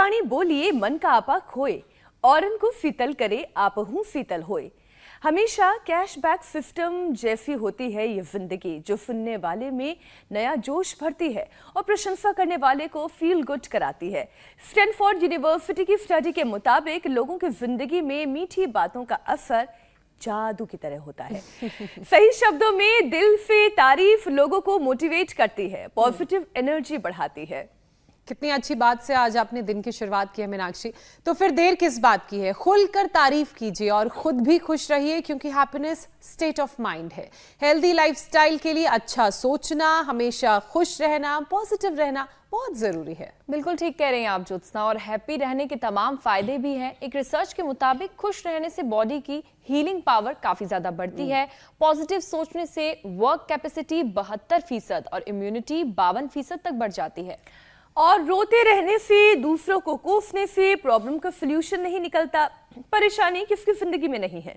वाणी बोलिए मन का आपा खोए, औरन को शीतल करे आपहू शीतल होए। हमेशा कैशबैक सिस्टम जैसी होती है ये जिंदगी, जो सुनने वाले में नया जोश भरती है और प्रशंसा करने वाले को फील गुड कराती है। स्टैनफोर्ड यूनिवर्सिटी की स्टडी के मुताबिक लोगों की जिंदगी में मीठी बातों का असर जादू की तरह होता है। सही शब्दों में दिल से तारीफ लोगों को मोटिवेट करती है, पॉजिटिव एनर्जी बढ़ाती है। कितनी अच्छी बात से आज आपने दिन की शुरुआत की है मीनाक्षी। तो फिर देर किस बात की है, खुलकर तारीफ कीजिए और खुद भी खुश रहिए, क्योंकि हैप्पीनेस स्टेट ऑफ माइंड है। हेल्दी लाइफस्टाइल के लिए अच्छा सोचना, हमेशा खुश रहना, पॉजिटिव रहना बहुत जरूरी है। बिल्कुल ठीक कह रहे हैं आप ज्योत्सना, और हैप्पी रहने के तमाम फायदे भी हैं। एक रिसर्च के मुताबिक खुश रहने से बॉडी की हीलिंग पावर काफी ज्यादा बढ़ती है। पॉजिटिव सोचने से वर्क कैपेसिटी 72% और इम्यूनिटी 52% तक बढ़ जाती है। और रोते रहने से, दूसरों को कोसने से प्रॉब्लम का सलूशन नहीं निकलता। परेशानी किसकी जिंदगी में नहीं है।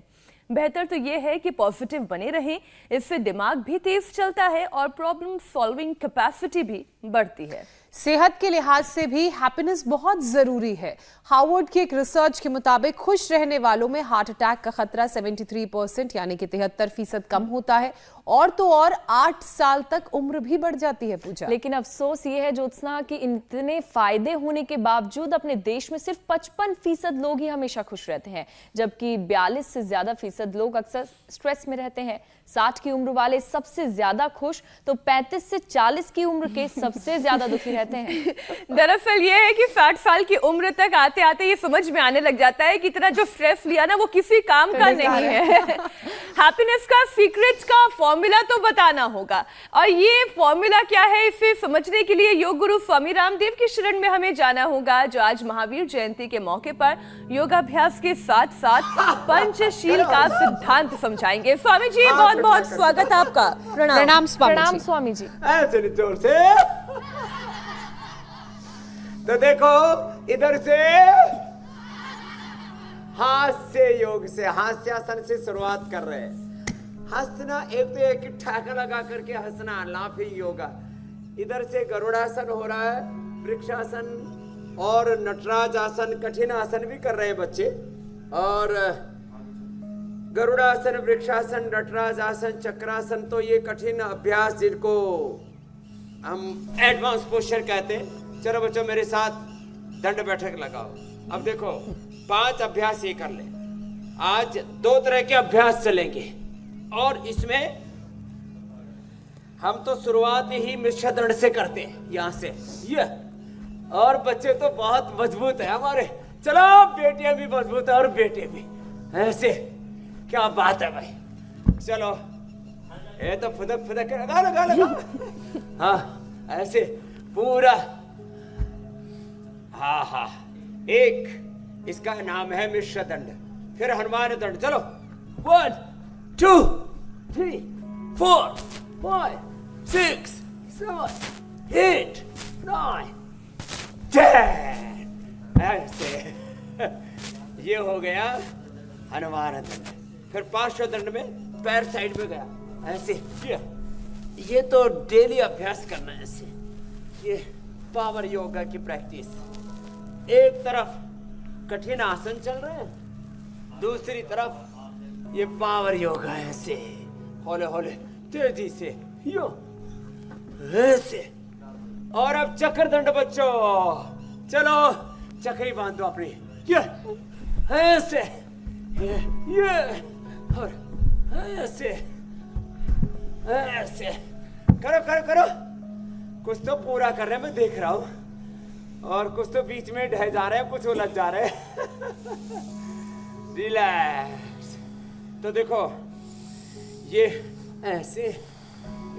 बेहतर तो यह है कि पॉजिटिव बने रहें, इससे दिमाग भी तेज चलता है और प्रॉब्लम सॉल्विंग कैपेसिटी भी बढ़ती है। सेहत के लिहाज से भी हैप्पीनेस बहुत जरूरी है। हार्वर्ड की एक रिसर्च के मुताबिक खुश रहने वालों में हार्ट अटैक का खतरा 73% यानी कि 73% कम होता है, और तो और 8 साल तक उम्र भी बढ़ जाती है। पूजा, लेकिन अफसोस ये है ज्योत्सना कि इतने फायदे होने के बावजूद अपने देश में सिर्फ 55% लोग ही हमेशा खुश रहते हैं, जबकि 42 से ज्यादा फीसद लोग अक्सर स्ट्रेस में रहते हैं। 60 की उम्र वाले सबसे ज्यादा खुश, तो 35 से 40 की उम्र के सबसे ज्यादा दुखी रहते हैं। दरअसल ये है कि 60 साल की उम्र तक आते आते ये समझ में आने लग जाता है कि इतना जो स्ट्रेस लिया ना वो किसी काम का नहीं है। हैप्पीनेस का सीक्रेट का फॉर्मूला तो बताना होगा, और ये फॉर्मूला क्या है इसे समझने के लिए योग गुरु स्वामी रामदेव की शरण में हमें जाना होगा, जो आज महावीर जयंती के मौके पर योगाभ्यास के साथ साथ पंचशील का सिद्धांत समझाएंगे। स्वामी जी बहुत बहुत स्वागत आपका। प्रणाम स्वामी जी। ऐसे जोर से तो देखो इधर से हास्य योग से, हास्यासन से शुरुआत कर रहे हैं। हंसना एक तो एक ठाका लगा करके हंसना, लाफिंग योगा। इधर से गरुड़ासन हो रहा है, वृक्षासन और नटराज आसन, कठिन आसन भी कर रहे हैं बच्चे। और गरुड़ासन, वृक्षासन, नटराज आसन, चक्रासन, तो ये कठिन अभ्यास जिनको हम एडवांस पोस्चर कहते हैं। चलो बच्चों मेरे साथ दंड बैठक लगाओ। अब देखो 5 अभ्यास ये कर ले। आज 2 तरह के अभ्यास चलेंगे, और इसमें हम तो शुरुआत ही मिश्र दंड से करते हैं, यहां से ये। और बच्चे तो बहुत मजबूत है हमारे। चलो बेटियां भी मजबूत है और बेटे भी। ऐसे क्या बात है भाई। चलो ये तो फुदक फुदक के लगा। हाँ ऐसे पूरा। हाँ, एक इसका नाम है मिश्र दंड, फिर हनुमान दंड। चलो 1 2 3 4 5 6 7 8 9 10। ऐसे ये हो गया हनुमान दंड। फिर 5 दंड में पैर साइड में गया, ऐसे। ये तो डेली अभ्यास करना है ऐसे। ये पावर योगा की प्रैक्टिस। एक तरफ कठिन आसन चल रहे हैं, दूसरी तरफ ये पावर योगा है ऐसे। हौले हौले तेजी से यो ऐसे। और अब चक्र दंड बच्चों, चलो चक्री बांध दो अपनी, ये ऐसे, ये और ऐसे ऐसे। करो करो करो। कुछ तो पूरा कर रहे हैं, मैं देख रहा हूं, और कुछ तो बीच में ढह जा रहे हैं, कुछ उलझ जा रहे हैं। रिलैक्स। तो देखो ये ऐसे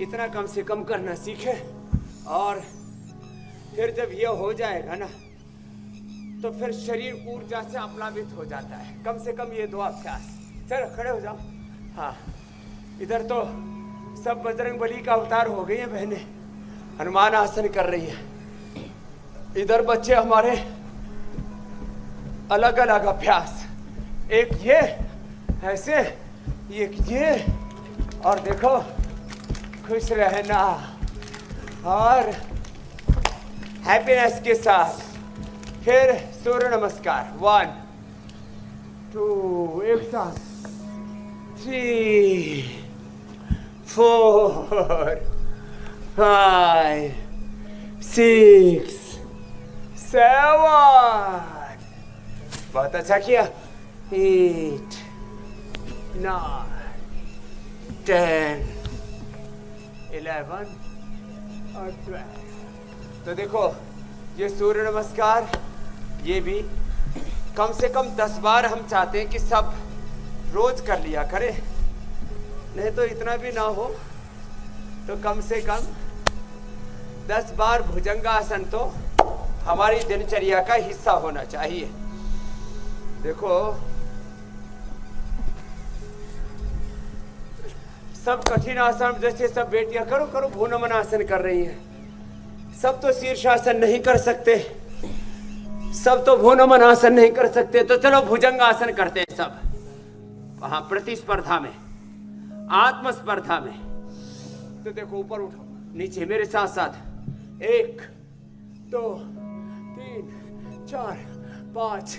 इतना कम से कम करना सीखे, और फिर जब ये हो जाएगा ना तो फिर शरीर ऊर्जा से अप्लावित हो जाता है। कम से कम ये 2 अभ्यास। चलो खड़े हो जाओ। हाँ इधर तो सब बजरंग बली का अवतार हो गई है बहनें, हनुमान आसन कर रही है। इधर बच्चे हमारे अलग अलग अभ्यास, एक ये ऐसे, एक ये, और देखो खुश रहना और हैप्पीनेस के साथ फिर सूर्य नमस्कार 1 2 एक साथ 3 4 5 6 7 बहुत अच्छा किया 8 9 10 11 और 12 तो देखो ये सूर्य नमस्कार ये भी कम से कम 10 बार हम चाहते हैं कि सब रोज कर लिया करें, नहीं तो इतना भी ना हो तो कम से कम 10 बार भुजंगासन तो हमारी दिनचर्या का हिस्सा होना चाहिए। देखो सब कठिन आसन जैसे सब बेटियां करो करो भू नमन आसन कर रही हैं, सब तो शीर्षासन नहीं कर सकते, सब तो भू नमन आसन नहीं कर सकते, तो चलो भुजंग आसन करते हैं सब वहां प्रतिस्पर्धा में आत्मस्पर्धा में। तो देखो ऊपर उठो नीचे मेरे साथ साथ 1 2 3 4 5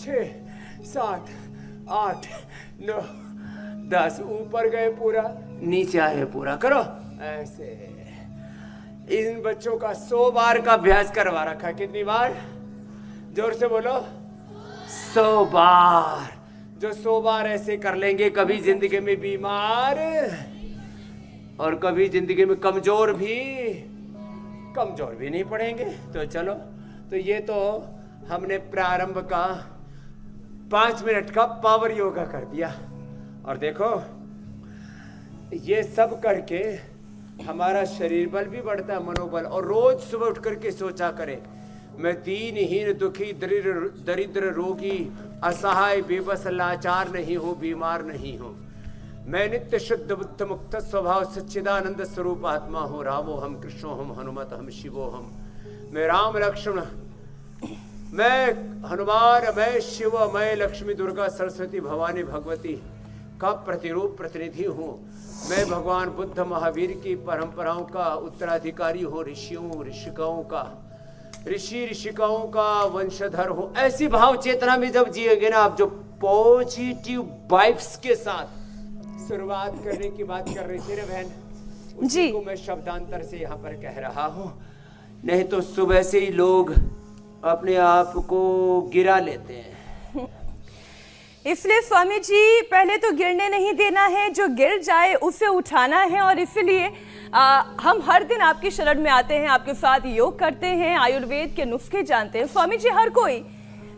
6 7 8 9 10 ऊपर गए पूरा नीचे आए पूरा करो ऐसे। इन बच्चों का 100 बार का अभ्यास करवा रखा है। कितनी बार? जोर से बोलो 100 बार। जो 100 बार ऐसे कर लेंगे कभी जिंदगी में बीमार और कभी जिंदगी में कमजोर भी नहीं पड़ेंगे। तो चलो तो ये तो हमने प्रारंभ का 5 मिनट का पावर योगा कर दिया और देखो ये सब करके हमारा शरीर बल भी बढ़ता है, मनोबल। और रोज सुबह उठ करके सोचा करें मैं दीनहीन दुखी दरिद्र रोगी असहाय बेबस लाचार नहीं हूं, बीमार नहीं हूं। मैं नित्य शुद्ध बुद्ध मुक्त स्वभाव सच्चिदानंद स्वरूप आत्मा हूं। रामो हम कृष्णो हम हनुमत हम शिवो हम। मैं राम लक्ष्मण मैं हनुमान मैं शिव मैं लक्ष्मी दुर्गा सरस्वती भवानी भगवती का प्रतिरूप प्रतिनिधि हूँ। मैं भगवान बुद्ध महावीर की परंपराओं का उत्तराधिकारी हूँ, ऋषिकाओं का वंशधर हूँ। ऐसी भाव चेतना में जब जिएंगे ना आप, जो पॉजिटिव वाइब्स के साथ शुरुआत करने की बात कर रही थी ना बहन, उसी को मैं शब्दांतर से यहाँ पर कह रहा हूँ। नहीं तो सुबह से ही लोग अपने आप को गिरा लेते हैं। इसलिए स्वामी जी पहले तो गिरने नहीं देना है, जो गिर जाए उसे उठाना है। और इसीलिए हम हर दिन आपकी शरण में आते हैं, आपके साथ योग करते हैं, आयुर्वेद के नुस्खे जानते हैं। स्वामी जी हर कोई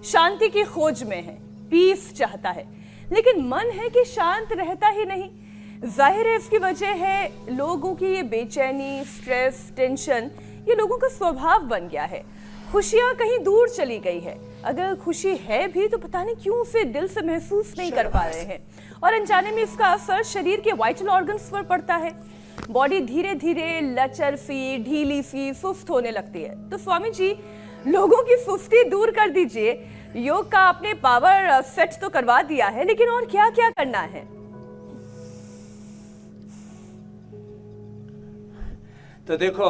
शांति की खोज में है, पीस चाहता है, लेकिन मन है कि शांत रहता ही नहीं। जाहिर है इसकी वजह है लोगों की ये बेचैनी, स्ट्रेस, टेंशन, ये लोगों का स्वभाव बन गया है। खुशियां कहीं दूर चली गई है, अगर खुशी है भी तो पता नहीं क्यों उसे दिल से महसूस नहीं कर पा रहे हैं, और अनजाने में इसका असर शरीर के वाइटल ऑर्गन्स पर पड़ता है। बॉडी धीरे धीरे लचर सी, ढीली सी, सुस्त होने लगती है। तो स्वामी जी लोगों की सुस्ती दूर कर दीजिए। योग का आपने पावर सेट तो करवा दिया है, लेकिन और क्या क्या करना है? तो देखो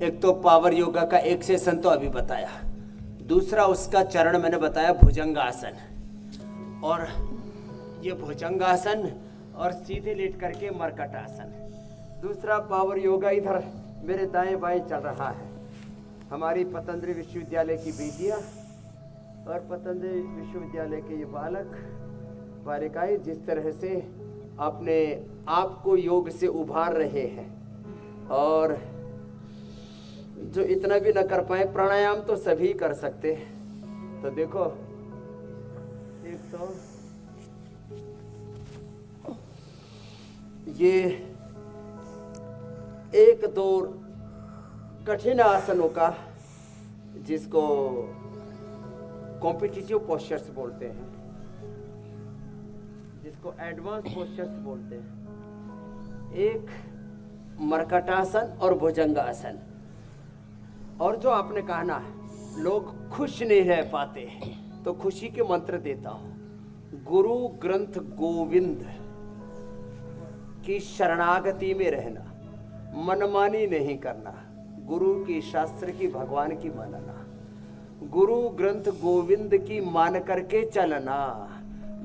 एक तो पावर योगा का एक सेशन तो अभी बताया, दूसरा उसका चरण मैंने बताया भुजंगासन। और ये भुजंगासन और सीधे लेट करके मरकटासन। दूसरा पावर योगा इधर मेरे दाएं बाएं चल रहा है। हमारी पतंजलि विश्वविद्यालय की बेटियां और पतंजलि विश्वविद्यालय के ये बालक बालिकाएं जिस तरह से अपने आप को योग से उभार रहे हैं, और जो इतना भी न कर पाए प्राणायाम तो सभी कर सकते हैं। तो देखो एक तो ये 1-2 कठिन आसनों का, जिसको कॉम्पिटिटिव पोस्चर्स बोलते हैं, जिसको एडवांस पोस्चर्स बोलते हैं, एक मरकटासन और भुजंगासन। और जो आपने कहा ना लोग खुश नहीं रह पाते, तो खुशी के मंत्र देता हूं। गुरु ग्रंथ गोविंद की शरणागति में रहना, मनमानी नहीं करना, गुरु की शास्त्र की भगवान की मानना, गुरु ग्रंथ गोविंद की मान करके चलना,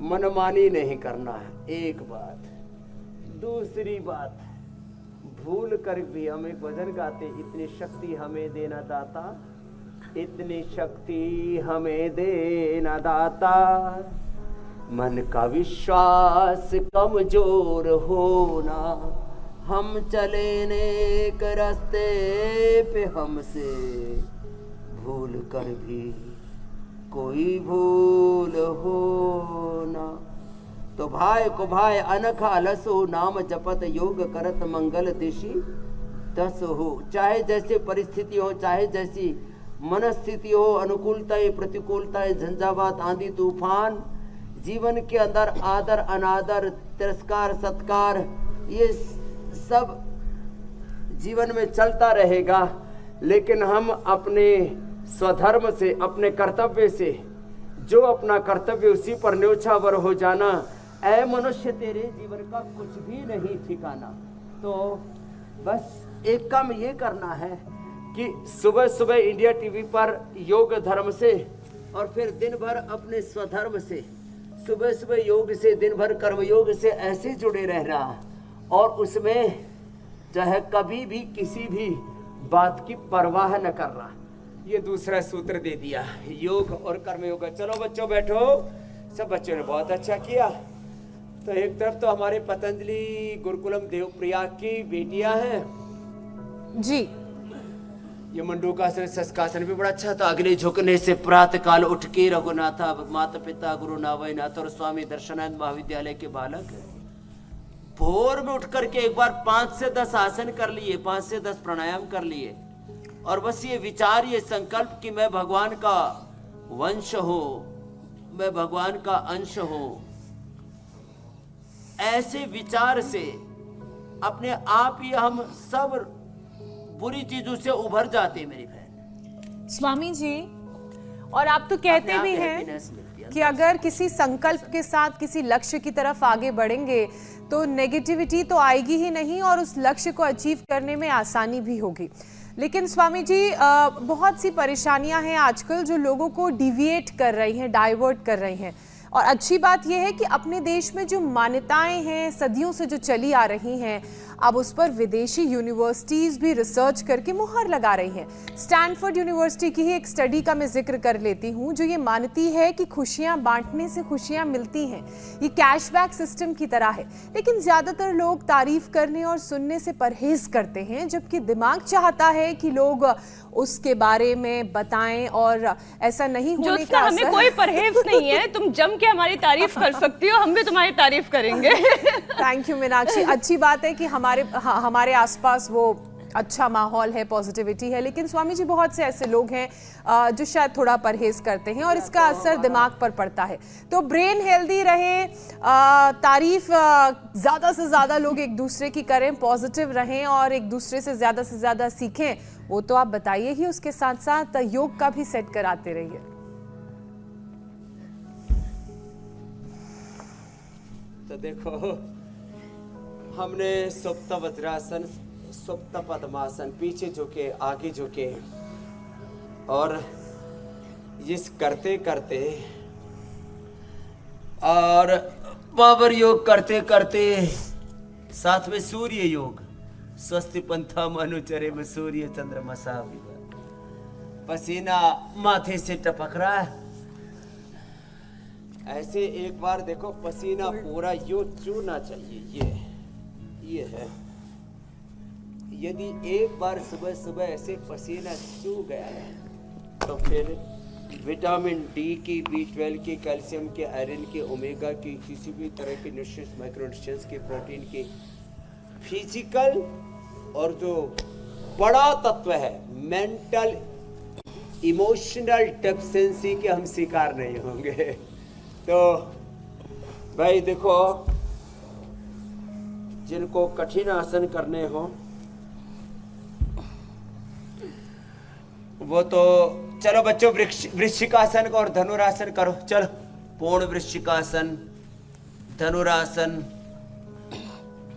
मनमानी नहीं करना, एक बात। दूसरी बात, भूल कर भी हम एक भजन गाते, इतनी शक्ति हमें देना दाता, इतनी शक्ति हमें देना दाता, मन का विश्वास कमजोर होना, हम चले नेक रास्ते पे हमसे भूल कर भी कोई भूल होना। तो भाई को भाई अनख अलसो, नाम जपत योग करत मंगल दिशि दस हो। चाहे जैसे परिस्थिति हो, चाहे जैसी मनस्थिति हो, अनुकूलताएं प्रतिकूलताएं, झंझावात आंधी तूफान, जीवन के अंदर आदर अनादर तिरस्कार सत्कार, ये सब जीवन में चलता रहेगा। लेकिन हम अपने स्वधर्म से, अपने कर्तव्य से, जो अपना कर्तव्य उसी पर न्योछावर हो जाना। ऐ मनुष्य तेरे जीवन का कुछ भी नहीं ठिकाना। तो बस एक काम ये करना है कि सुबह सुबह इंडिया टीवी पर योग धर्म से, और फिर दिन भर अपने स्वधर्म से, सुबह सुबह योग से, दिन भर कर्मयोग से ऐसे जुड़े रहना, और उसमें चाहे कभी भी किसी भी बात की परवाह न करना। ये दूसरा सूत्र दे दिया, योग और कर्मयोग। चलो बच्चों बैठो, सब बच्चों ने बहुत अच्छा किया। तो एक तरफ तो हमारे पतंजलि गुरुकुलम देवप्रयाग की बेटियां हैं जी, ये मंडूकासन शस्कासन भी बड़ा था। तो अग्नि झुकने से प्रातः काल उठ के रघुनाथा माता पिता गुरु नावयनाथ और स्वामी दर्शनानंद महाविद्यालय के बालक भोर में उठ करके एक बार 5 से 10 आसन कर लिए, 5 से 10 प्राणायाम कर लिए, और बस ये विचार, ये संकल्प कि मैं भगवान का वंश हूं, मैं भगवान का अंश हूं। ऐसे विचार से अपने आप ही हम सब बुरी चीजों से उभर जाते हैं मेरी बहन। स्वामी जी, और आप तो कहते भी हैं कि अगर किसी संकल्प के साथ किसी लक्ष्य की तरफ आगे बढ़ेंगे तो नेगेटिविटी तो आएगी ही नहीं, और उस लक्ष्य को अचीव करने में आसानी भी होगी। लेकिन स्वामी जी, बहुत सी परेशानियां हैं आजकल जो लोगों को डिविएट कर रही हैं, डाइवर्ट कर रही हैं। और अच्छी बात यह है कि अपने देश में जो मान्यताएं हैं सदियों से जो चली आ रही हैं, अब उस पर विदेशी यूनिवर्सिटीज भी रिसर्च करके मुहर लगा रही हैं। स्टैनफोर्ड यूनिवर्सिटी की ही एक स्टडी का मैं जिक्र कर लेती हूं, जो ये मानती है कि खुशियां बांटने से खुशियां मिलती हैं। ये कैशबैक सिस्टम की तरह है। लेकिन ज्यादातर लोग तारीफ करने और सुनने से परहेज करते हैं, जबकि दिमाग चाहता है कि लोग उसके बारे में बताएं, और ऐसा नहीं होने का हमें कोई परहेज नहीं है। तुम जम के हमारी तारीफ कर सकती हो, हम भी तुम्हारी तारीफ करेंगे। Thank you Meenakshi. अच्छी बात है कि हमारे आसपास वो अच्छा माहौल है, पॉजिटिविटी है। लेकिन स्वामी जी, बहुत से ऐसे लोग हैं जो शायद थोड़ा परहेज करते हैं, और इसका असर दिमाग पर पड़ता है। तो ब्रेन हेल्दी रहे, तारीफ ज़्यादा से ज़्यादा लोग एक दूसरे की करें, पॉजिटिव रहें और एक दूसरे से ज़्यादा सीखें, वो तो आप बताइए ही। उसके साथ साथ योग का भी सेट कराते रहिए। तो देखो, हमने सुप्त वज्रासन, सुप्त पद्मासन, पीछे झुके आगे झुके, और इस करते करते और पावर योग करते करते साथ में सूर्य योग, स्वस्ति पंथा मनुचरे में सूर्य चंद्रमसा विवर, पसीना माथे से टपक रहा है। ऐसे एक बार देखो, पसीना पूरा यूं चूना चाहिए, ये है। यदि एक बार सुबह सुबह ऐसे पसीना चू गया है, तो फिर विटामिन डी की, B12 की, कैल्शियम के, आयरन के, ओमेगा की, किसी भी तरह के न्यूट्रिएंट्स, माइक्रोन्यूट्रिएंट्स के, प्रोटीन के, फिजिकल और जो बड़ा तत्व है मेंटल इमोशनल डेफिशिएंसी के हम शिकार नहीं होंगे। तो भाई देखो, जिनको कठिन आसन करने हो वो तो चलो बच्चों, वृश्चिकासन और धनुरासन करो। चलो, पूर्ण वृश्चिकासन, धनुरासन,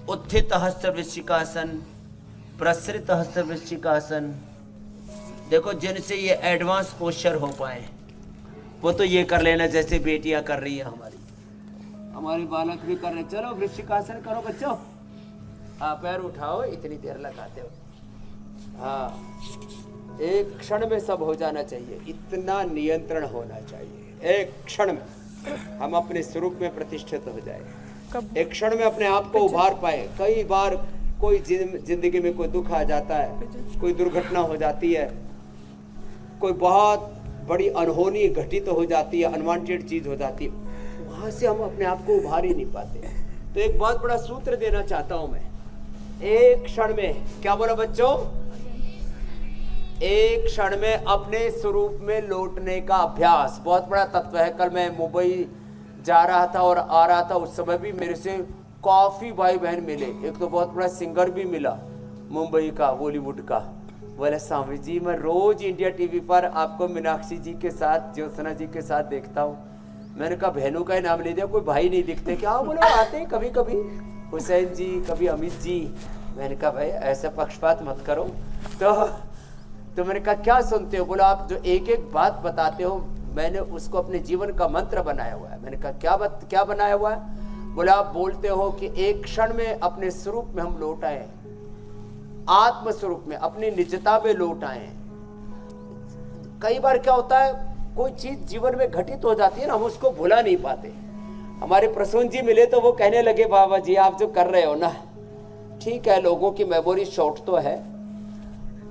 उत्थित हस्त वृश्चिकासन, प्रसृत हस्त वृश्चिकासन, देखो जिनसे ये एडवांस पोस्चर हो पाए वो तो ये कर लेना जैसे बेटियां कर रही है हमारी बालक भी कर रहे। चलो वृश्चिकासन करो बच्चों। हाँ पैर उठाओ, इतनी देर लगाते हो। हाँ एक क्षण में सब हो जाना चाहिए, इतना नियंत्रण होना चाहिए। एक क्षण में हम अपने स्वरूप में प्रतिष्ठित हो जाए, एक क्षण में अपने आप को उभार पाए। कई बार कोई जिंदगी में कोई दुख आ जाता है, कोई दुर्घटना हो जाती है, कोई बहुत बड़ी अनहोनी घटित हो जाती है, अनवांटेड चीज हो जाती है, वहां से हम अपने आप को उभार ही नहीं पाते। तो एक बहुत बड़ा सूत्र देना चाहता हूं मैं, एक क्षण में, क्या बोला बच्चों, एक क्षण में अपने स्वरूप में लौटने का अभ्यास बहुत बड़ा तत्व है। कल मैं मुंबई जा रहा था और आ रहा था, उस समय भी मेरे से काफी भाई बहन मिले। एक तो बहुत बड़ा सिंगर भी मिला मुंबई का, बॉलीवुड का। बोले स्वामी जी मैं रोज इंडिया टीवी पर आपको मीनाक्षी जी के साथ, ज्योत्सना जी के साथ देखता हूँ। मैंने कहा बहनों का ही नाम ले दिया, कोई भाई नहीं दिखते क्या? बोले आते हैं कभी कभी, हुसैन जी, कभी अमित जी। मैंने कहा भाई ऐसा पक्षपात मत करो। तो मैंने कहा क्या सुनते हो? बोला आप जो एक एक बात बताते हो मैंने उसको अपने जीवन का मंत्र बनाया हुआ है। मैंने कहा क्या बनाया हुआ है? बोला आप बोलते हो कि एक क्षण में अपने स्वरूप में हम लौट आए, आत्म स्वरूप में, अपनी निजता में लौट आए। कई बार क्या होता है, कोई चीज जीवन में घटित हो जाती है ना, हम उसको भुला नहीं पाते। हमारे प्रसून जी मिले तो वो कहने लगे बाबा जी आप जो कर रहे हो ना, ठीक है लोगों की मेमोरी शॉर्ट तो है,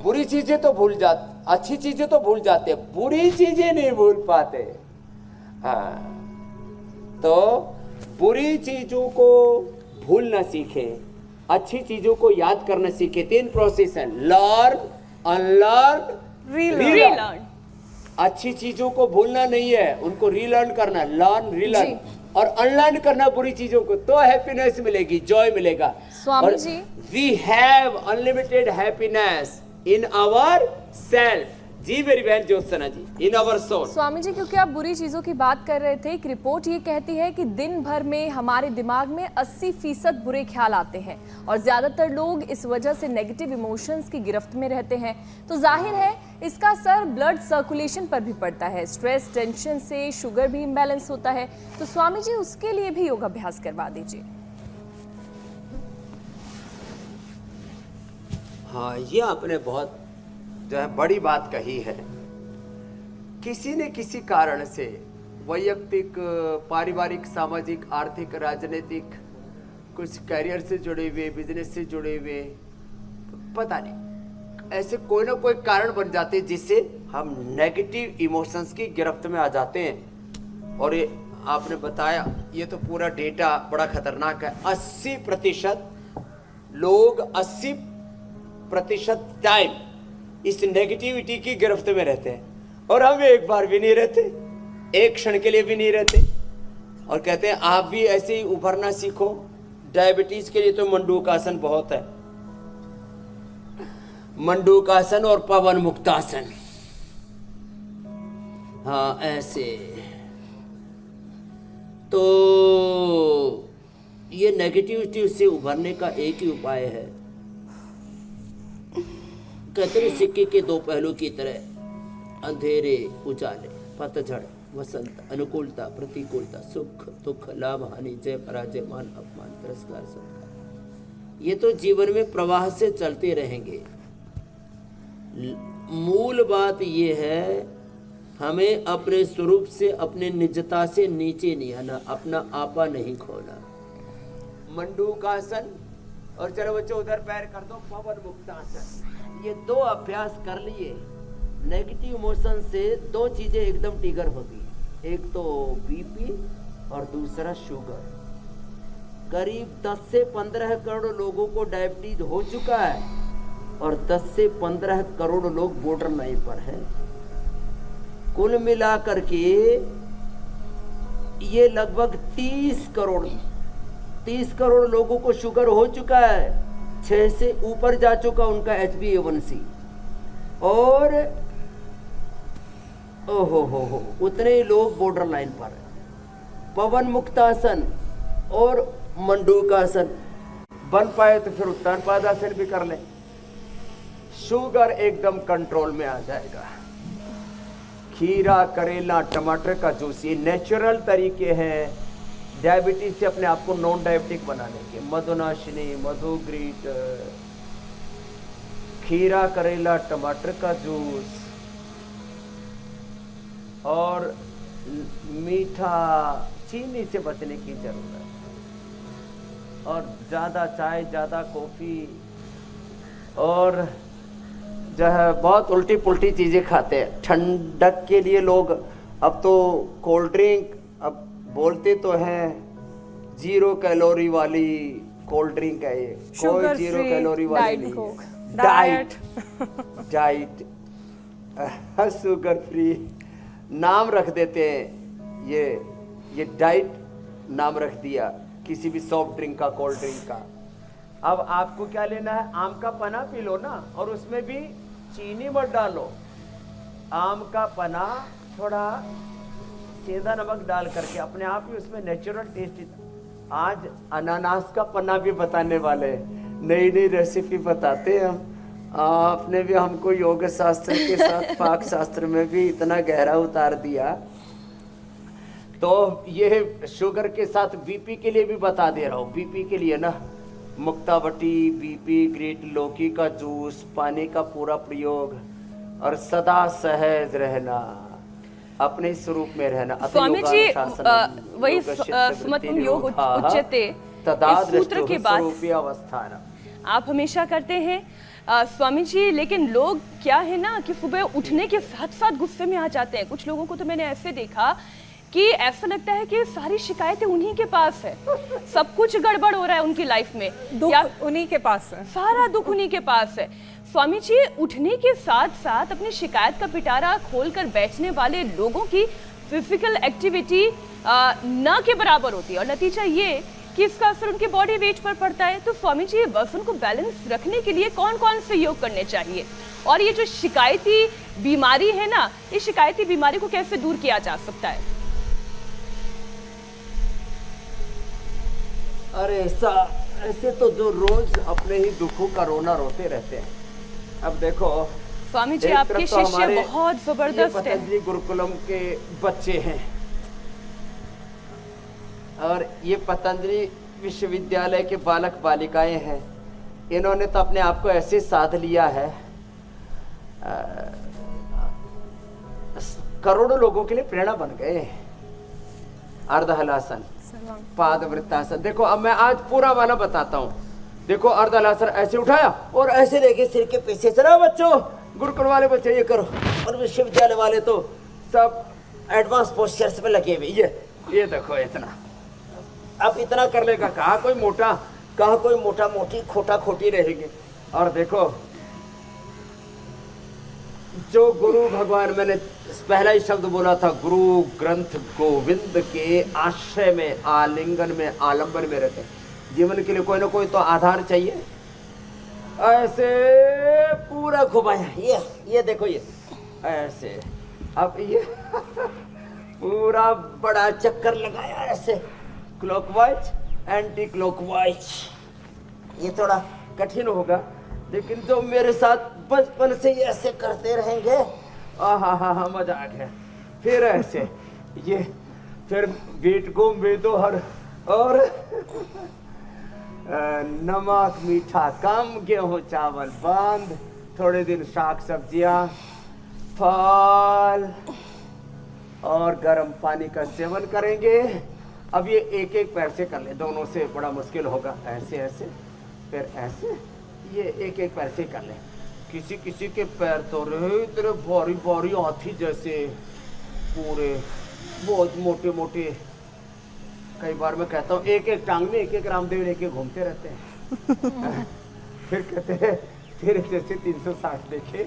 बुरी चीजें तो भूल जाते, अच्छी चीजें तो भूल जाते, बुरी चीजें नहीं भूल पाते। हाँ तो बुरी चीजों को भूलना सीखे, अच्छी चीजों को याद करना सीखे। 3 प्रोसेस है, लर्न, अनलर्न, रीलर्न। अच्छी चीजों को भूलना नहीं है, उनको रीलर्न करना, लर्न, रीलर्न, और अनलर्न करना बुरी चीजों को, तो हैप्पीनेस मिलेगी, जॉय मिलेगा। Swami ji, we have unlimited happiness in our self. जी मेरी बहन Jyotsna ji, in our soul. Swami ji क्योंकि आप बुरी चीजों की बात कर रहे थे, एक रिपोर्ट ये कहती है कि दिन भर में हमारे दिमाग में 80% बुरे ख्याल आते हैं और ज्यादातर लोग इस वजह से नेगेटिव इमोशंस की गिरफ्त में रहते हैं। तो जाहिर है इसका असर ब्लड सर्कुलेशन पर भी पड़ता है। स्ट्रेस, टेंशन से शुगर भी इम्बैलेंस होता है। तो स्वामी जी उसके लिए भी योगाभ्यास करवा दीजिए। हाँ ये आपने बहुत जो है बड़ी बात कही है। किसी न किसी कारण से वैयक्तिक, पारिवारिक, सामाजिक, आर्थिक, राजनीतिक, कुछ करियर से जुड़े हुए, बिजनेस से जुड़े हुए, पता नहीं ऐसे कोई ना कोई कारण बन जाते हैं जिससे हम नेगेटिव इमोशंस की गिरफ्त में आ जाते हैं। और ये आपने बताया, ये तो पूरा डेटा बड़ा खतरनाक है। 80% लोग 80% टाइम इस नेगेटिविटी की गिरफ्त में रहते हैं और हम एक बार भी नहीं रहते, एक क्षण के लिए भी नहीं रहते। और कहते हैं आप भी ऐसे ही उभरना सीखो। डायबिटीज के लिए तो मंडूकासन बहुत है, मंडूकासन और पवन मुक्तासन। हाँ ऐसे। तो ये नेगेटिविटी से उभरने का एक ही उपाय है। कहते हैं सिक्के के 2 पहलू की तरह, अंधेरे, उजाले, पतझड़, वसंत, अनुकूलता, प्रतिकूलता, सुख दुख, लाभ हानि, जय पराजय, मान अपमान, तिरस्कार, सत्कार, ये तो जीवन में प्रवाह से चलते रहेंगे। मूल बात ये है हमें अपने स्वरूप से, अपने निजता से नीचे नहीं आना, अपना आपा नहीं खोना। मंडूकासन, और चलो बच्चों उधर पैर कर दो, पवन मुक्तासन। ये 2 अभ्यास कर लिए, नेगेटिव इमोशन से 2 चीजें एकदम ट्रिगर होती है, एक तो बीपी और दूसरा शुगर। करीब 10 से 15 करोड़ लोगों को डायबिटीज हो चुका है और 10 से 15 करोड़ लोग बॉर्डर लाइन पर हैं। कुल मिलाकर के ये लगभग 30 करोड़ लोगों को शुगर हो चुका है, 6 से ऊपर जा चुका उनका HbA1c, और ओहो हो उतने ही लोग बॉर्डर लाइन पर है। पवन मुक्तासन और मंडूकासन बन पाए तो फिर उत्तान पादासन भी कर ले। शुगर एकदम कंट्रोल में आ जाएगा। खीरा, करेला, टमाटर का जूस, ये नेचुरल तरीके हैं डायबिटीज से अपने आप को नॉन डायबिटिक बनाने के। मधुनाशिनी, मधुग्रीट, खीरा, करेला, टमाटर का जूस और मीठा, चीनी से बचने की जरूरत है। और ज़्यादा चाय, ज़्यादा कॉफ़ी और जो है बहुत उल्टी पुल्टी चीज़ें खाते हैं। ठंडक के लिए लोग अब तो कोल्ड ड्रिंक, अब बोलते तो हैं 0 कैलोरी वाली कोल्ड ड्रिंक है ये, कोई 0 कैलोरी वाली नहीं है। डाइट शुगर फ्री नाम रख देते हैं। ये डाइट नाम रख दिया किसी भी सॉफ्ट ड्रिंक का, कोल्ड ड्रिंक का। अब आपको क्या लेना है, आम का पना पी लो ना, और उसमें भी चीनी मत डालो। आम का पना थोड़ा सेंधा नमक डाल करके अपने आप ही उसमें नेचुरल टेस्ट। आज अनानास का पन्ना भी बताने वाले, नई नई रेसिपी बताते हैं हम। आपने भी हमको योग शास्त्र के साथ पाक शास्त्र में भी इतना गहरा उतार दिया। तो ये शुगर के साथ बीपी के लिए भी बता दे रहा हूँ। बीपी के लिए ना मुक्तावटी, बीपी ग्रेट, लौकी का जूस, पानी का पूरा प्रयोग और सदा सहज रहना, अपने स्वरूप में रहना। स्वामी जी वही सुमतम योग उच्यते इस सूत्र के बाद अवस्था आप हमेशा करते हैं स्वामी जी, लेकिन लोग क्या है ना कि सुबह उठने के साथ साथ गुस्से में आ जाते हैं। कुछ लोगों को तो मैंने ऐसे देखा कि ऐसा लगता है कि सारी शिकायतें उन्हीं के पास है, सब कुछ गड़बड़ हो रहा है उनकी लाइफ में, दुख उन्हीं के पास है, सारा दुख उन्हीं के पास है। स्वामी जी, उठने के साथ साथ अपनी शिकायत का पिटारा खोलकर बैठने वाले लोगों की फिजिकल एक्टिविटी न के बराबर होती है और नतीजा ये कि इसका असर उनके बॉडी वेट पर पड़ता है। तो स्वामी जी, वजन को बैलेंस रखने के लिए कौन कौन से योग करने चाहिए, और ये जो शिकायती बीमारी है ना, इस शिकायती बीमारी को कैसे दूर किया जा सकता है? अरे ऐसे तो जो रोज अपने ही दुखों का रोना रोते रहते हैं। अब देखो स्वामी जी, आपके शिष्य बहुत जबरदस्त है। पतंजलि गुरुकुलम के बच्चे हैं और ये पतंजलि विश्वविद्यालय के बालक बालिकाएं हैं। इन्होंने तो अपने आप को ऐसे साध लिया है, करोड़ों लोगों के लिए प्रेरणा बन गए। अर्धहलासन, पाद वृत्तासन। देखो अब मैं आज पूरा वाला बताता हूँ। देखो अर्धहलासन ऐसे उठाया और ऐसे लेके सिर के पीछे चला। बच्चों, गुरुकुल वाले बच्चे ये करो, और विश्वविद्यालय वाले तो सब एडवांस पोस्चर्स में लगे हुए। ये देखो इतना, अब इतना कर लेगा, कहा कोई मोटा मोटी खोटा खोटी रहेगी। और देखो जो गुरु भगवान, मैंने पहला ही शब्द बोला था, गुरु ग्रंथ गोविंद के आश्रय में, आलिंगन में, आलंबन में रहते हैं। जीवन के लिए कोई ना कोई तो आधार चाहिए। ऐसे पूरा घुमाया, ये देखो, ये ऐसे। अब ये पूरा बड़ा चक्कर लगाया ऐसे, क्लॉकवाइज, एंटी क्लॉकवाइज। ये थोड़ा कठिन होगा, लेकिन जो मेरे साथ बचपन से ये ऐसे करते रहेंगे, हा मजा आ गया। फिर ऐसे ये, फिर बीट को बेदो हर, और नमक मीठा कम, गेहूं चावल बंद, थोड़े दिन शाक सब्जियां, फल और गर्म पानी का सेवन करेंगे। अब ये एक एक पैर से कर ले, दोनों से बड़ा मुश्किल होगा। ऐसे ऐसे, फिर ऐसे, ये एक एक पैर से कर ले। किसी किसी के पैर तो रहे इतने भारी भारी हाथी जैसे, पूरे बहुत मोटे मोटे। कई बार मैं कहता हूँ एक एक टांग में एक एक रामदेव लेके घूमते रहते हैं। फिर कहते हैं तेरे जैसे 360 देखे।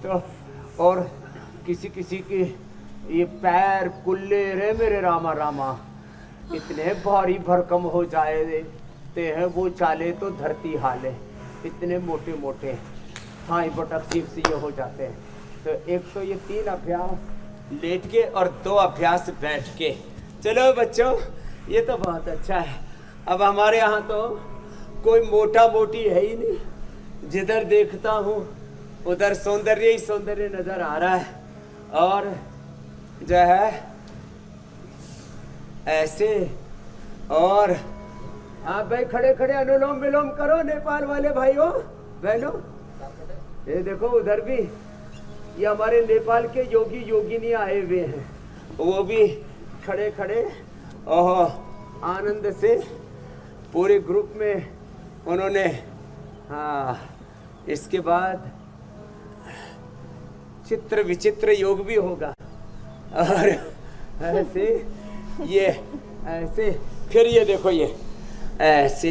तो और किसी किसी के ये पैर कुल्ले रे मेरे रामा रामा, इतने भारी भरकम हो जाते हैं वो चाले तो धरती हाले, इतने मोटे मोटे हाँ बटक सीप से ये हो जाते हैं। तो एक तो ये 3 अभ्यास लेट के और 2 अभ्यास बैठ के। चलो बच्चों, ये तो बहुत अच्छा है। अब हमारे यहाँ तो कोई मोटा मोटी है ही नहीं, जिधर देखता हूँ उधर सौंदर्य ही सौंदर्य नजर आ रहा है। और जो है ऐसे, और आप भाई खड़े खड़े अनुलोम विलोम करो नेपाल वाले भाइयों बहनों। ये देखो उधर भी ये हमारे नेपाल के योगी योगिनी आए हुए हैं, वो भी खड़े खड़े और आनंद से पूरे ग्रुप में उन्होंने, हाँ इसके बाद चित्र विचित्र योग भी होगा। और ऐसे ये ऐसे, फिर ये देखो ये ऐसे,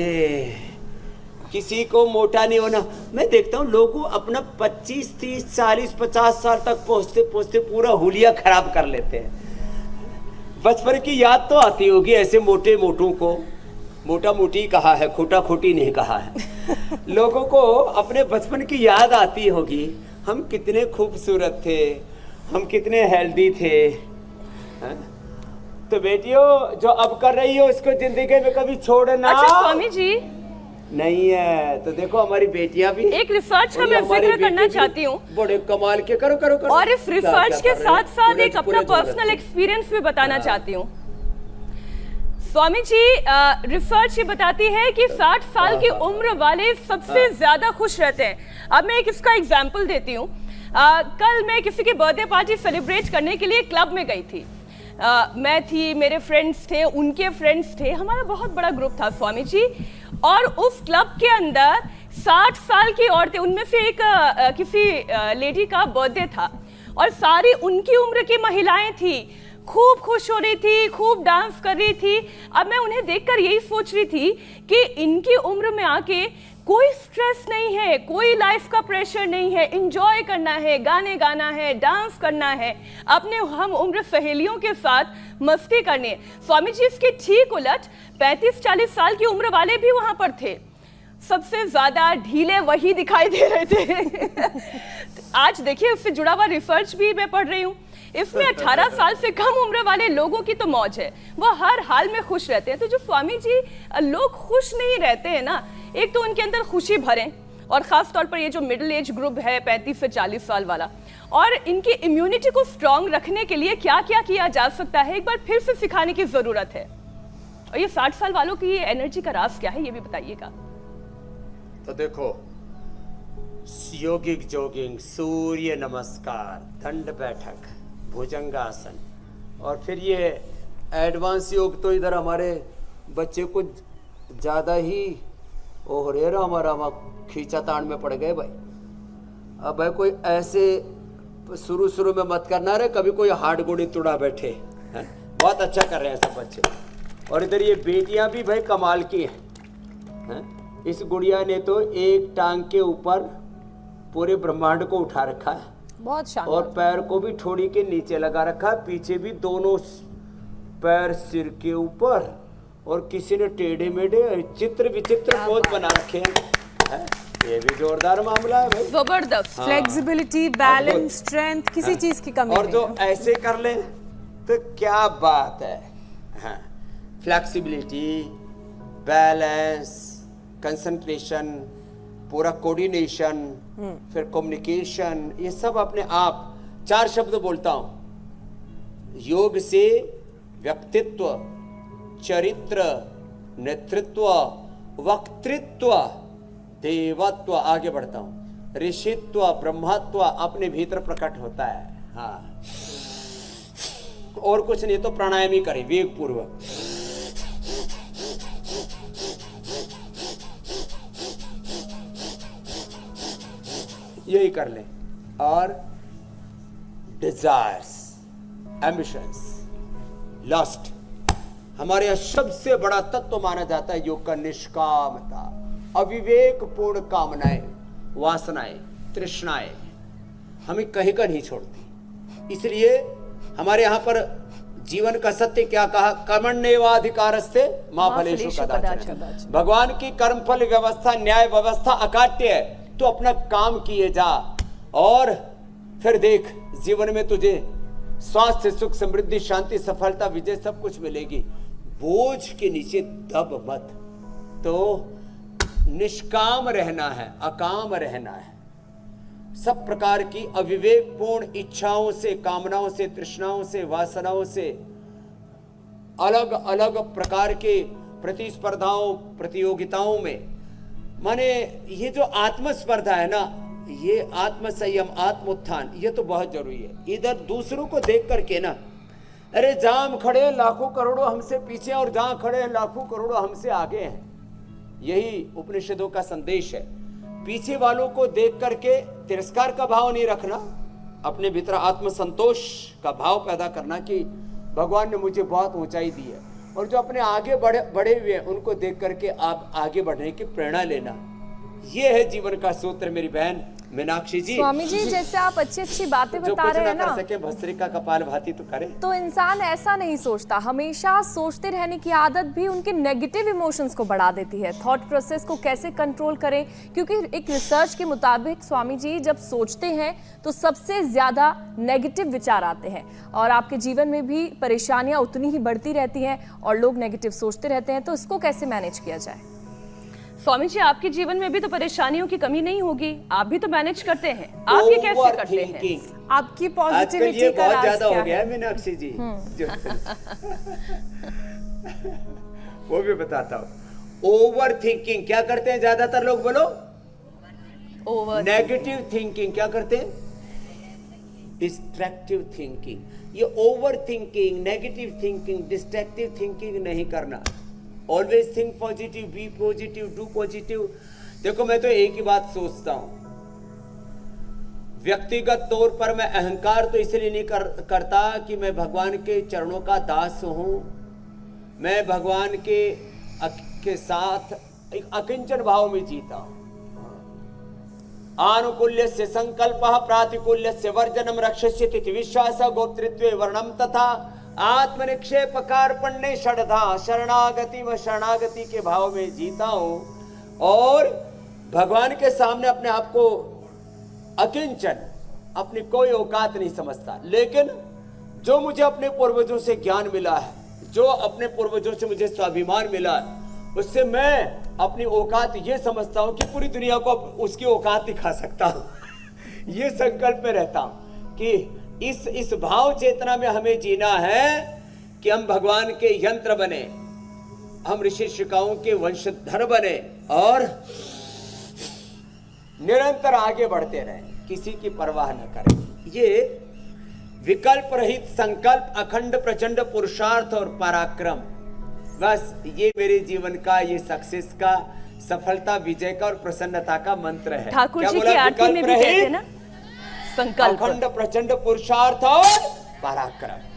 किसी को मोटा नहीं होना। मैं देखता हूँ लोगों अपना 25, 30, 40, 50 साल तक पहुंचते पहुंचते पूरा हुलिया खराब कर लेते हैं। बचपन की याद तो आती होगी ऐसे मोटे मोटों को, मोटा मोटी कहा है, खोटा खोटी नहीं कहा है। लोगों को अपने बचपन की याद आती होगी, हम कितने खूबसूरत थे, हम कितने हेल्दी थे। है? तो बेटियों जो अब कर रही हो इसको जिंदगी में कभी छोड़ना अच्छा स्वामी जी नहीं है। तो देखो हमारी बेटियां भी, एक रिसर्च का मैं जिक्र करना चाहती हूँ, बड़े कमाल के करो करो करो। और इस रिसर्च के साथ साथ एक अपना पूरे पर्सनल एक्सपीरियंस भी बताना चाहती हूँ। स्वामी जी रिसर्च ये बताती है कि 60 साल की उम्र वाले सबसे ज्यादा खुश रहते हैं। अब मैं एक इसका एग्जांपल देती हूँ। कल मैं किसी की बर्थडे पार्टी सेलिब्रेट करने के लिए क्लब में गई थी। मैं थी, मेरे फ्रेंड्स थे, उनके फ्रेंड्स थे, हमारा बहुत बड़ा ग्रुप था स्वामी जी। और उस क्लब के अंदर 60 साल की औरतें, उनमें से एक किसी लेडी का बर्थडे था और सारी उनकी उम्र की महिलाएं थी, खूब खुश हो रही थी, खूब डांस कर रही थी। अब मैं उन्हें देखकर यही सोच रही थी कि इनकी उम्र में आके कोई स्ट्रेस नहीं है, कोई लाइफ का प्रेशर नहीं है, एंजॉय करना है, गाने गाना है, डांस करना है, अपने हम उम्र सहेलियों के साथ मस्ती करनी है। स्वामी जी इसके ठीक उलट 35-40 साल की उम्र वाले भी वहां पर थे। सबसे ज्यादा ढीले वही दिखाई दे रहे थे। आज देखिए उससे जुड़ा हुआ रिसर्च भी मैं पढ़ रही हूँ। इसमें 18 साल से कम उम्र वाले लोगों की तो मौज है, वो हर हाल में खुश रहते हैं। तो जो स्वामी जी लोग खुश नहीं रहते हैं ना, एक तो उनके अंदर खुशी भरें, और खास तौर पर ये जो मिडिल एज ग्रुप है 35 से 40 साल वाला, और इनकी इम्यूनिटी को स्ट्रांग रखने के लिए क्या क्या किया जा सकता है एक बार फिर से सिखाने की जरूरत है। और ये 60 साल वालों की एनर्जी का राज क्या है ये भी बताइएगा। तो देखो योगिक जोगिंग, सूर्य नमस्कार, दंड बैठक, भुजंगासन, और फिर ये एडवांस योग तो इधर हमारे बच्चे को ज़्यादा ही ओह रे रामा रामा खींचा तान में पड़ गए भाई। अब भाई कोई ऐसे शुरू में मत करना रे, कभी कोई हार्ड गोड़ी तुड़ा बैठे हैं। बहुत अच्छा कर रहे हैं सब बच्चे। और इधर ये बेटियां भी भाई कमाल की हैं। इस गुड़िया ने तो एक टांग के ऊपर पूरे ब्रह्मांड को उठा रखा है, बहुत शानदार, और पैर को भी ठोड़ी के नीचे लगा रखा है, पीछे भी दोनों पैर सिर के ऊपर, और किसी ने टेढ़े मेढ़े चित्र विचित्र पोज बना रखे हैं। ये भी जोरदार मामला है भाई, जबरदस्त। फ्लेक्सिबिलिटी, बैलेंस, स्ट्रेंथ, किसी चीज की कमी और नहीं जो है। ऐसे कर ले तो क्या बात है। हाँ, फ्लेक्सिबिलिटी, बैलेंस, कंसंट्रेशन, पूरा कोऑर्डिनेशन, फिर कम्युनिकेशन, ये सब अपने आप। 4 शब्द बोलता हूं। योग से व्यक्तित्व, चरित्र, नेतृत्व, वक्तृत्व, देवत्व, आगे बढ़ता हूं, ऋषित्व, ब्रह्मत्व अपने भीतर प्रकट होता है। हाँ, और कुछ नहीं तो प्राणायाम ही करें वेग पूर्वक। यही कर लें। और डिजायर्स, एम्बिशंस, लस्ट, हमारे यहाँ सबसे बड़ा तत्व माना जाता है योग का निष्कामता, अविवेकपूर्ण कामनाएं, वासनाएं, तृष्णाएं हमें कहीं का नहीं छोड़ती। इसलिए हमारे यहाँ पर जीवन का सत्य क्या कहा, कर्मण्येवाधिकारस्ते मा फलेषु कदाचन। भगवान की कर्मफल व्यवस्था, न्याय व्यवस्था अकाट्य है। तो अपना काम किए जा, और फिर देख जीवन में तुझे स्वास्थ्य, सुख, समृद्धि, शांति, सफलता, विजय सब कुछ मिलेगी। बोझ के नीचे दब मत। तो निष्काम रहना है, अकाम रहना है। सब प्रकार की अविवेकपूर्ण इच्छाओं से, कामनाओं से, तृष्णाओं से, वासनाओं से, अलग अलग प्रकार के प्रतिस्पर्धाओं, प्रतियोगिताओं में, माने ये जो आत्मस्पर्धा है ना, ये आत्म संयम, आत्म उत्थान, ये तो बहुत जरूरी है। इधर दूसरों को देख करके ना, अरे जहां हम खड़े लाखों करोड़ों हमसे पीछे और जहां खड़े लाखों करोड़ों हमसे आगे हैं, यही उपनिषदों का संदेश है। पीछे वालों को देख करके तिरस्कार का भाव नहीं रखना, अपने भीतर आत्मसंतोष का भाव पैदा करना कि भगवान ने मुझे बहुत ऊंचाई दी है, और जो अपने आगे बढ़े हुए हैं उनको देख करके आप आगे बढ़ने की प्रेरणा लेना। ये है जीवन का सूत्र मेरी बहन मीनाक्षी जी। स्वामी जी, जैसे आप अच्छी अच्छी बातें जो बता कुछ रहे ना हैं ना, कर सके भस्त्रिका कपाल भाती तो करे। तो इंसान ऐसा नहीं सोचता, हमेशा सोचते रहने की आदत भी उनके नेगेटिव इमोशंस को बढ़ा देती है। थॉट प्रोसेस को कैसे कंट्रोल करें, क्योंकि एक रिसर्च के मुताबिक स्वामी जी जब सोचते हैं तो सबसे ज्यादा नेगेटिव विचार आते हैं, और आपके जीवन में भी परेशानियां उतनी ही बढ़ती रहती हैं और लोग नेगेटिव सोचते रहते हैं। तो इसको कैसे मैनेज किया जाए? स्वामी जी, आपके जीवन में भी तो परेशानियों की कमी नहीं होगी, आप भी तो मैनेज करते हैं, आप ये कैसे करते हैं? आपकी आजकल पॉजिटिविटी ये का बहुत राज ज्यादा क्या हो गया है? है मीनाक्षी जी। वो भी बताता हूँ। ओवर थिंकिंग क्या करते हैं ज्यादातर लोग, बोलो? ओवर नेगेटिव थिंकिंग क्या करते हैं? Distractive thinking. ये over thinking, negative thinking, distractive thinking नहीं करना। Always think positive, be positive, do positive. देखो मैं तो एक ही बात सोचता हूं, व्यक्तिगत तौर पर मैं अहंकार तो इसलिए नहीं करता कि मैं भगवान के चरणों का दास हूं। मैं भगवान के साथ एक अकिंचन भाव में जीता हूं। आनुकूल्य से संकल्प, प्रातिकूल्य से वर्जनम, रक्षस्यति विश्वास, गोप्तृत्वे वर्णम तथा आत्मनिक्षेप कार्पण्य षडधा, शरणागति व शरणागति के भाव में जीता हूं, और भगवान के सामने अपने आप को अकिंचन, अपनी कोई औकात नहीं समझता। लेकिन जो मुझे अपने पूर्वजों से ज्ञान मिला है, जो अपने पूर्वजों से मुझे स्वाभिमान मिला है, उससे मैं अपनी औकात ये समझता हूं कि पूरी दुनिया को उसकी औकात दिखा सकता हूं। ये संकल्प में रहता हूं कि इस भाव चेतना में हमें जीना है कि हम भगवान के यंत्र बने, हम ऋषि ऋषिकाओं के वंशधर बने, और निरंतर आगे बढ़ते रहें, किसी की परवाह न करें। ये विकल्प रहित संकल्प, अखंड प्रचंड पुरुषार्थ और पराक्रम, बस ये मेरे जीवन का, ये सक्सेस का, सफलता, विजय का और प्रसन्नता का मंत्र है। ठाकुर जी की आरती में भी कहते हैं ना, संकल्प, अखंड प्रचंड पुरुषार्थ और पराक्रम।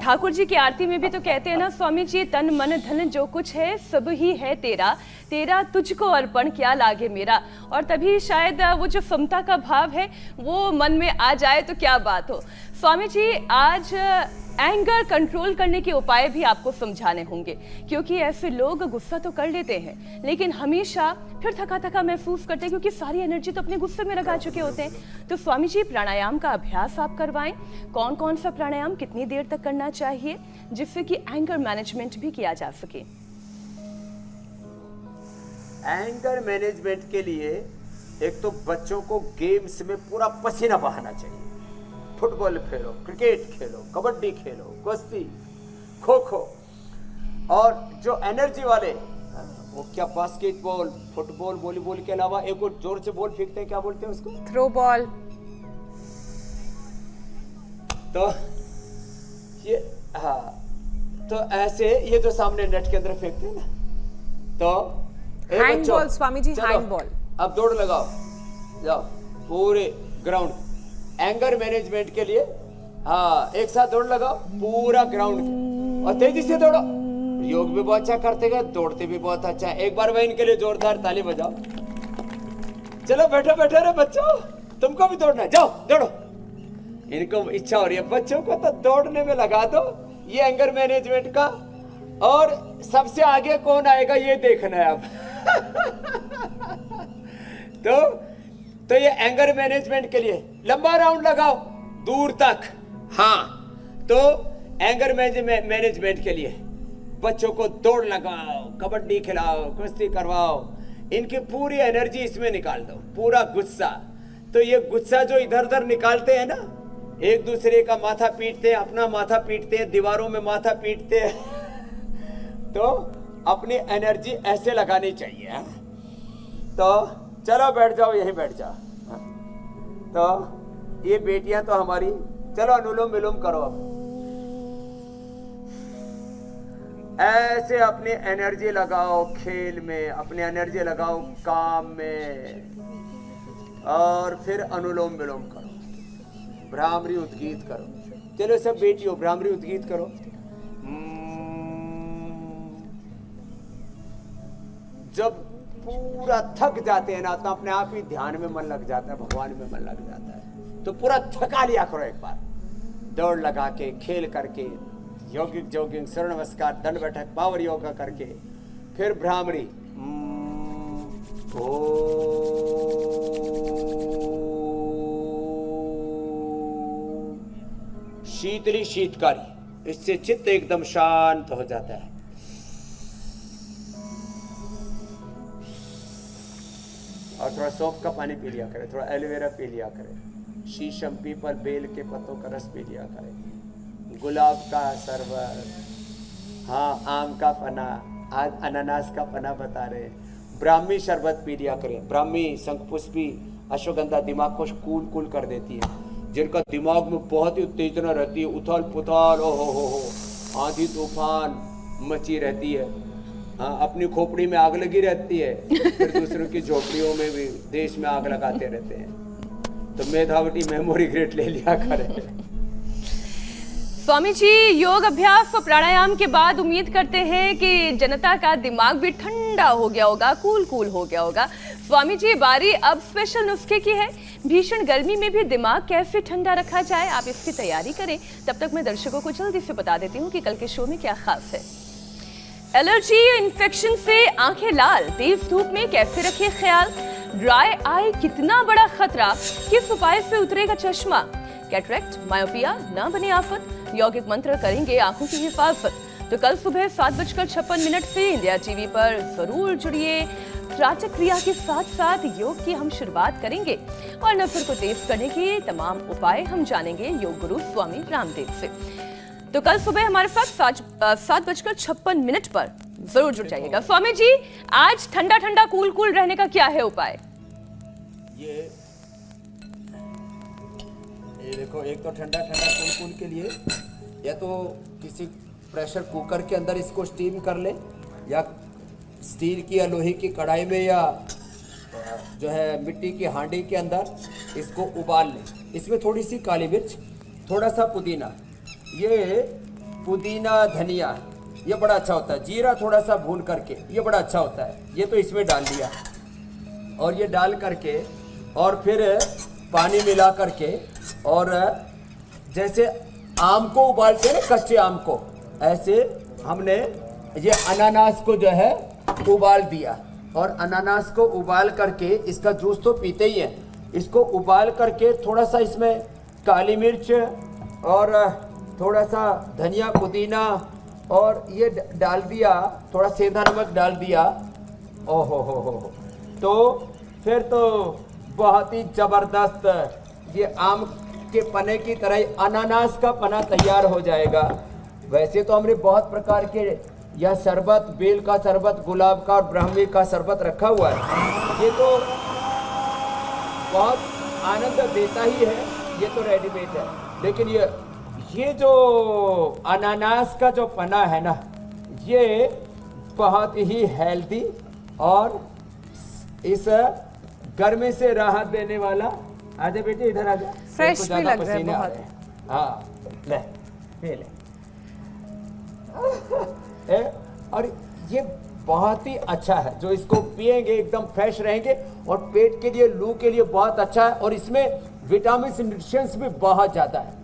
ठाकुर जी की आरती में भी तो कहते हैं ना स्वामी जी, तन मन धन जो कुछ है सब ही है तेरा, तेरा तुझको अर्पण क्या लागे मेरा। और तभी शायद वो जो समता का भाव है वो मन में आ जाए तो क्या बात हो। स्वामी जी, आज एंगर कंट्रोल करने के उपाय भी आपको समझाने होंगे, क्योंकि ऐसे लोग गुस्सा तो कर लेते हैं लेकिन हमेशा फिर थका थका महसूस करते हैं, क्योंकि सारी एनर्जी तो अपने गुस्से में लगा चुके होते हैं। तो स्वामी जी, प्राणायाम का अभ्यास आप करवाएं। कौन कौन सा प्राणायाम कितनी देर तक करना चाहिए जिससे कि एंगर मैनेजमेंट भी किया जा सके? एंगर मैनेजमेंट के लिए एक तो बच्चों को गेम्स में पूरा पसीना बहाना चाहिए। फुटबॉल खेलो, क्रिकेट खेलो, कबड्डी खेलो, कुश्ती, खो खो, और जो एनर्जी वाले, वो क्या बास्केटबॉल, फुटबॉल, वॉलीबॉल के अलावा एक और जोर से बॉल फेंकते हैं, क्या बोलते हैं उसको? Throw ball. तो ये, हाँ, तो ऐसे ये जो सामने नेट के अंदर फेंकते हैं ना, तो हैंडबॉल स्वामी जी, हैंडबॉल। अब दौड़ लगाओ, जाओ पूरे ग्राउंड। एंगर मैनेजमेंट के लिए, हाँ, एक साथ दौड़ लगाओ पूरा ग्राउंड, और तेजी से दौड़ो। योग भी बहुत अच्छा करते गए, दौड़ते भी बहुत अच्छा है। एक बार वह इनके लिए जोरदार ताली बजाओ। चलो बैठो बैठो रे बच्चों, तुमको भी दौड़ना है, जाओ दौड़ो। इनको इच्छा हो रही है, बच्चों को तो दौड़ने में लगा दो, ये एंगर मैनेजमेंट का। और सबसे आगे कौन आएगा ये देखना है अब। तो ये एंगर मैनेजमेंट के लिए लंबा राउंड लगाओ दूर तक। हाँ, तो एंगर मैनेजमेंट के लिए बच्चों को दौड़ लगाओ, कबड्डी खिलाओ, कुश्ती करवाओ, इनकी पूरी एनर्जी इसमें निकाल दो, पूरा गुस्सा। तो ये गुस्सा जो इधर उधर निकालते हैं ना, एक दूसरे का माथा पीटते हैं, अपना माथा पीटते हैं, दीवारों में माथा पीटते हैं तो अपनी एनर्जी ऐसे लगानी चाहिए। हाँ? तो चलो बैठ जाओ, यहीं बैठ जाओ। हाँ? तो ये बेटियां तो हमारी, चलो अनुलोम विलोम करो। अब ऐसे अपनी एनर्जी लगाओ खेल में, अपनी एनर्जी लगाओ काम में, और फिर अनुलोम विलोम करो, भ्रामरी उद्गीत करो। चलो सब बेटियों भ्रामरी उद्गीत करो। जब पूरा थक जाते हैं ना तो अपने आप ही ध्यान में मन लग जाता है, भगवान में मन लग जाता है। तो पूरा थका लिया करो एक बार, दौड़ लगा के, खेल करके, योगिक जोगिंग, सूर्य नमस्कार, दंड बैठक, पावर योगा करके, फिर भ्रामरी। शीतली शीतकारी, इससे चित्त एकदम शांत हो जाता है। और थोड़ा सौंफ का पानी पी लिया करें, थोड़ा एलोवेरा पी लिया करें, शीशम, पीपल, बेल के पत्तों का रस पी लिया करें, गुलाब का शरबत, हाँ आम का पना, आज अनानास का पना बता रहे, ब्राह्मी शरबत पी लिया करें। ब्राह्मी, शंखपुष्पी, अश्वगंधा दिमाग को कूल कर देती है। जिनका दिमाग में बहुत ही उत्तेजना रहती है, उथल पुथल, हो आंधी तूफान मची रहती है, हाँ अपनी खोपड़ी में आग लगी रहती है, फिर दूसरों की झोपड़ियों में भी देश में आग लगाते रहते हैं, तो मेधावती मेमोरी ग्रेड ले लिया करें। स्वामी जी, योग अभ्यास और प्राणायाम के बाद उम्मीद करते हैं कि जनता का दिमाग भी ठंडा हो गया होगा, कूल हो गया होगा। स्वामी जी, बारी अब स्पेशल नुस्खे की है। भीषण गर्मी में भी दिमाग कैसे ठंडा रखा जाए, आप इसकी तैयारी करें। तब तक मैं दर्शकों को जल्दी से बता देती हूँ कि कल के शो में क्या खास है। एलर्जी इन्फेक्शन से आंखें लाल, तेज धूप में कैसे रखें ख्याल, ड्राई आई कितना बड़ा खतरा, किस उपाय से उतरेगा चश्मा, कैटरेक्ट, मायोपिया ना बने आफत, यौगिक मंत्र करेंगे आंखों की हिफाजत। तो कल सुबह 7:56 से इंडिया टीवी पर जरूर जुड़िए। राचक क्रिया के साथ साथ योग की हम शुरुआत करेंगे और नजर को तेज करने के तमाम उपाय हम जानेंगे योग गुरु स्वामी रामदेव से। तो कल सुबह हमारे साथ 7:56 पर जरूर जुड़ जाइएगा। स्वामी जी, आज ठंडा ठंडा कूल रहने का क्या है उपाय? ये देखो, एक तो ठंडा कूल के लिए या तो किसी प्रेशर कुकर के अंदर इसको स्टीम कर ले, या स्टील की या लोहे की कढ़ाई में, या जो है मिट्टी की हांडी के अंदर इसको उबाल ले। इसमें थोड़ी सी काली मिर्च, थोड़ा सा पुदीना, ये पुदीना धनिया ये बड़ा अच्छा होता है, जीरा थोड़ा सा भून करके ये बड़ा अच्छा होता है, ये तो इसमें डाल दिया। और ये डाल करके और फिर पानी मिला करके, और जैसे आम को उबालते हैं ना, कच्चे आम को, ऐसे हमने ये अनानास को जो है उबाल दिया। और अनानास को उबाल करके, इसका जूस तो पीते ही हैं, इसको उबाल करके थोड़ा सा इसमें काली मिर्च और थोड़ा सा धनिया, पुदीना और ये डाल दिया, थोड़ा सेंधा नमक डाल दिया। ओहो हो, तो फिर तो बहुत ही ज़बरदस्त ये आम के पने की तरह अनानास का पना तैयार हो जाएगा। वैसे तो हमने बहुत प्रकार के या शरबत, बेल का शरबत, गुलाब का और ब्राह्मी का शरबत रखा हुआ है, ये तो बहुत आनंद देता ही है, ये तो रेडीमेड है। लेकिन ये जो अनानास का जो पना है ना, ये बहुत ही हेल्दी और इस गर्मी से राहत देने वाला। आजा बेटे इधर आजा, फ्रेश भी लग रहा है बहुत। हाँ ले और ये बहुत ही अच्छा है, जो इसको पिएंगे एकदम फ्रेश रहेंगे और पेट के लिए, लू के लिए बहुत अच्छा है, और इसमें विटामिन न्यूट्रिएंट्स भी बहुत ज्यादा है।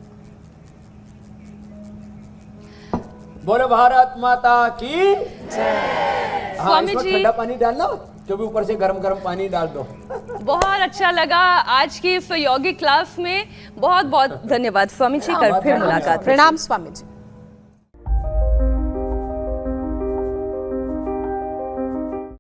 बोलो भारत माता की जय। हाँ, स्वामी जी, ठंडा पानी डालना, कभी ऊपर से गरम पानी डाल दो। बहुत अच्छा लगा आज की इस योगिक क्लास में। बहुत बहुत धन्यवाद स्वामी जी, कर फिर मुलाकात। प्रणाम स्वामी जी।